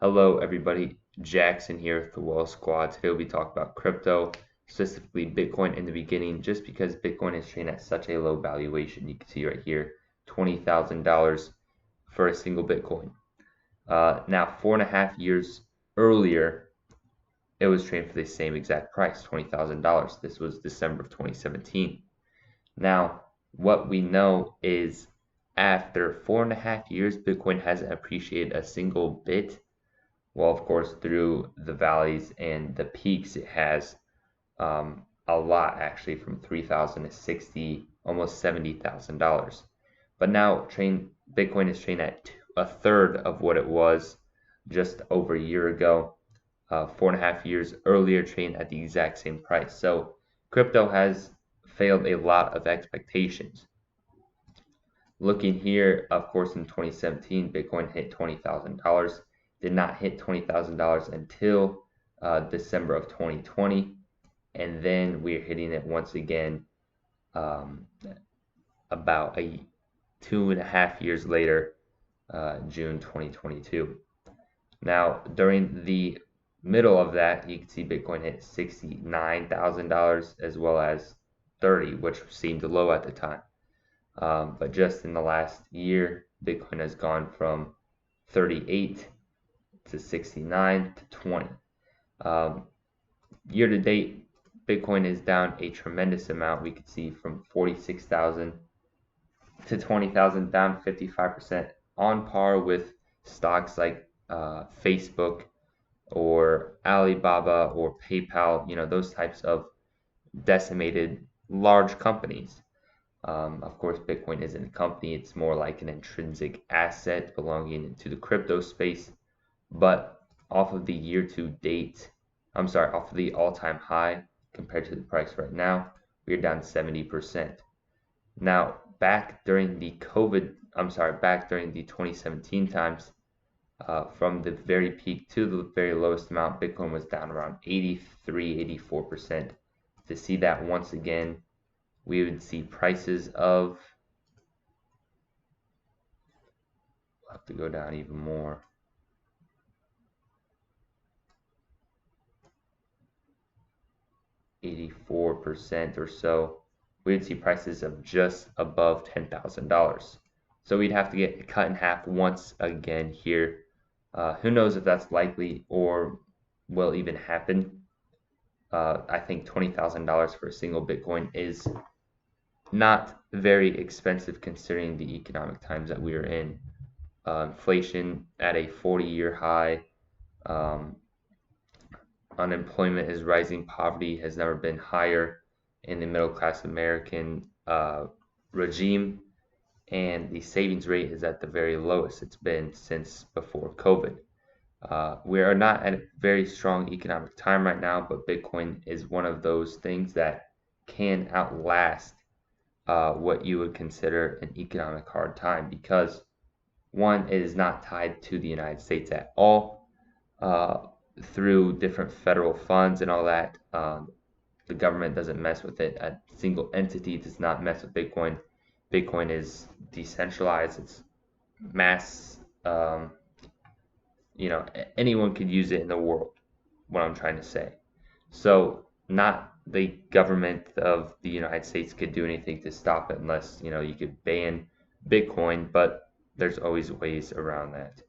Hello everybody, Jackson here with the Wall Squad. Today we'll be talking about crypto, specifically Bitcoin in the beginning, just because Bitcoin is trading at such a low valuation. You can see right here, $20,000 for a single Bitcoin. Now, 4.5 years earlier, it was trading for the same exact price, $20,000. This was December of 2017. Now, what we know is after 4.5 years, Bitcoin hasn't appreciated a single bit. Well, of course, through the valleys and the peaks, it has a lot actually, from 3,000 to 60, almost $70,000. But now Bitcoin is trading at a third of what it was just over a year ago. 4.5 years earlier, trading at the exact same price. So crypto has failed a lot of expectations. Looking here, of course, in 2017, Bitcoin hit $20,000. Did not hit $20,000 until December of 2020, and then we're hitting it once again about 2.5 years later, June 2022. Now, during the middle of that, you can see Bitcoin hit $69,000 as well as 30, which seemed low at the time. But just in the last year, Bitcoin has gone from 38 to 69 to 20. Year to date, Bitcoin is down a tremendous amount. We could see from 46,000 to 20,000, down 55%, on par with stocks like Facebook or Alibaba or PayPal, those types of decimated large companies. Of course, Bitcoin isn't a company, it's more like an intrinsic asset belonging to the crypto space. But off of the off of the all-time high compared to the price right now, we're down 70%. Now, back during the 2017 times, from the very peak to the very lowest amount, Bitcoin was down around 83, 84%. To see that once again, we would see prices of, we'll have to go down even more, 84% or so. We'd see prices of just above $10,000. So we'd have to get cut in half once again here. Who knows if that's likely or will even happen. I think $20,000 for a single Bitcoin is not very expensive considering the economic times that we are in. Inflation at a 40-year high. Unemployment is rising. Poverty has never been higher in the middle-class American regime. And the savings rate is at the very lowest it's been since before COVID. We are not at a very strong economic time right now, but Bitcoin is one of those things that can outlast what you would consider an economic hard time, because one, it is not tied to the United States at all through different federal funds and all that. The government doesn't mess with it. A single entity does not mess with Bitcoin. Bitcoin is decentralized. It's mass. Anyone could use it in the world. What I'm trying to say. So not the government of the United States could do anything to stop it, unless you could ban Bitcoin. But there's always ways around that.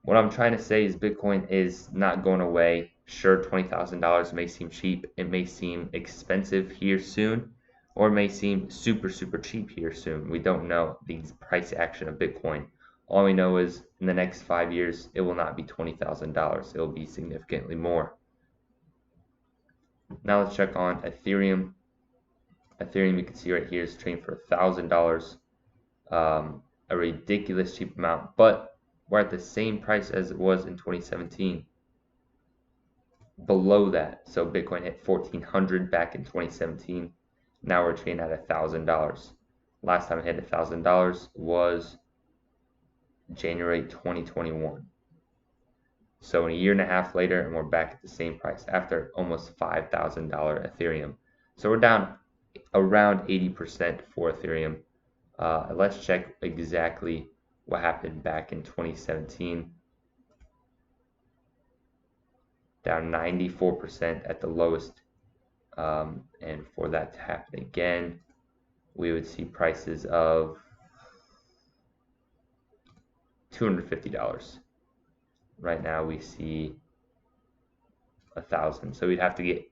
What I'm trying to say is Bitcoin is not going away. Sure, $20,000 may seem cheap. It may seem expensive here soon, or it may seem super, super cheap here soon. We don't know the price action of Bitcoin. All we know is in the next 5 years, it will not be $20,000. It will be significantly more. Now let's check on Ethereum. Ethereum, you can see right here, is trading for $1,000, a ridiculous cheap amount, but we're at the same price as it was in 2017. Below that, so Bitcoin hit 1,400 back in 2017. Now we're trading at $1,000. Last time it hit $1,000 was January 2021. So in a year and a half later, and we're back at the same price after almost $5,000 Ethereum. So we're down around 80% for Ethereum. Let's check exactly what happened back in 2017. down 94% at the lowest. And for that to happen again, we would see prices of $250. Right now we see 1,000. So we'd have to get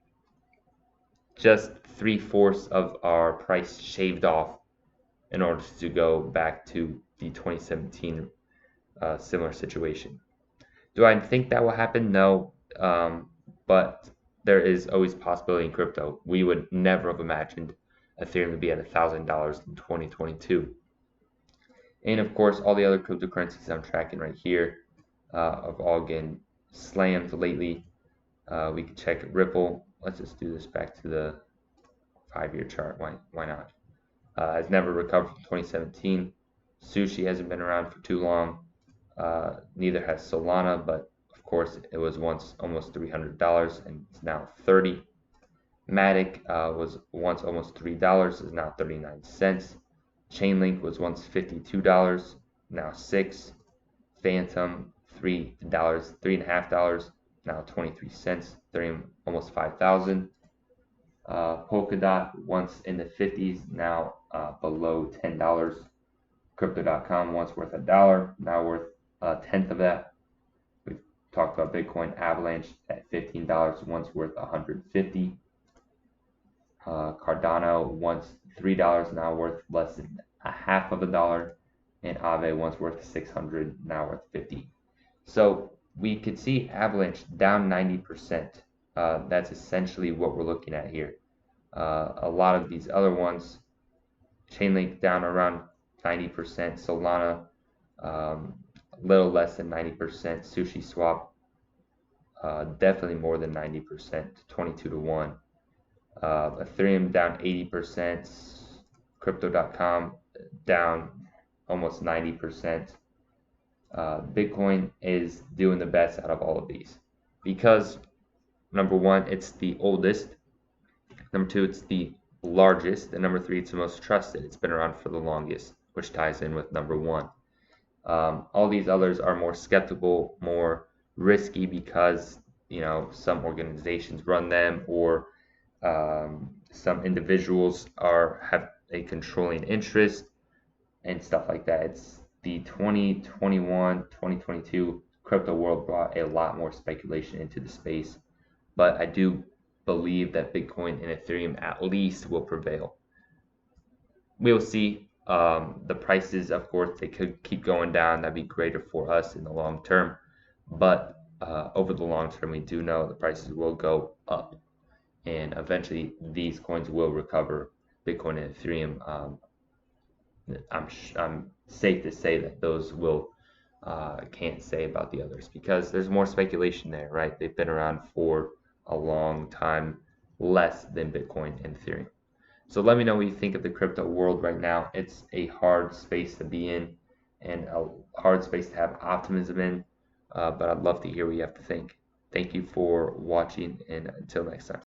just 3/4 of our price shaved off in order to go back to the 2017 similar situation. Do I think that will happen? No, but there is always possibility in crypto. We would never have imagined Ethereum to be at $1,000 in 2022. And of course, all the other cryptocurrencies I'm tracking right here have all getting slammed lately. We can check Ripple. Let's just do this back to the 5-year chart. Why not? Has never recovered from 2017. Sushi hasn't been around for too long. Neither has Solana, but of course it was once almost $300 and it's now $30. Matic was once almost $3, is now 39 cents. Chainlink was once $52, now $6. Phantom $3.50, now 23 cents. Ethereum almost 5,000. Polkadot once in the 50s, now below $10. Crypto.com once worth $1, now worth a tenth of that. We've talked about Bitcoin Avalanche at $15, once worth $150. Cardano once $3, now worth less than a half of a dollar, and Aave once worth $600, now worth $50. So we could see Avalanche down 90%. That's essentially what we're looking at here. A lot of these other ones, Chainlink down around 90%, Solana a little less than 90%, Sushi Swap definitely more than 90%, 22 to 1. Ethereum down 80%, Crypto.com down almost 90%. Bitcoin is doing the best out of all of these because number one, it's the oldest. Number two, it's the largest. And number three, it's the most trusted. It's been around for the longest, which ties in with number one. All these others are more skeptical, more risky because some organizations run them or some individuals have a controlling interest and stuff like that. It's the 2021, 2022 crypto world brought a lot more speculation into the space, but I do believe that Bitcoin and Ethereum at least will prevail. We'll see. The prices, of course, they could keep going down. That'd be greater for us in the long term, but over the long term, we do know the prices will go up, and eventually these coins will recover. Bitcoin and Ethereum, I'm safe to say that those will. Can't say about the others because there's more speculation there, right? They've been around for a long time, less than Bitcoin and Ethereum. So let me know what you think of the crypto world right now. It's a hard space to be in and a hard space to have optimism in, but I'd love to hear what you have to think. Thank you for watching, and until next time.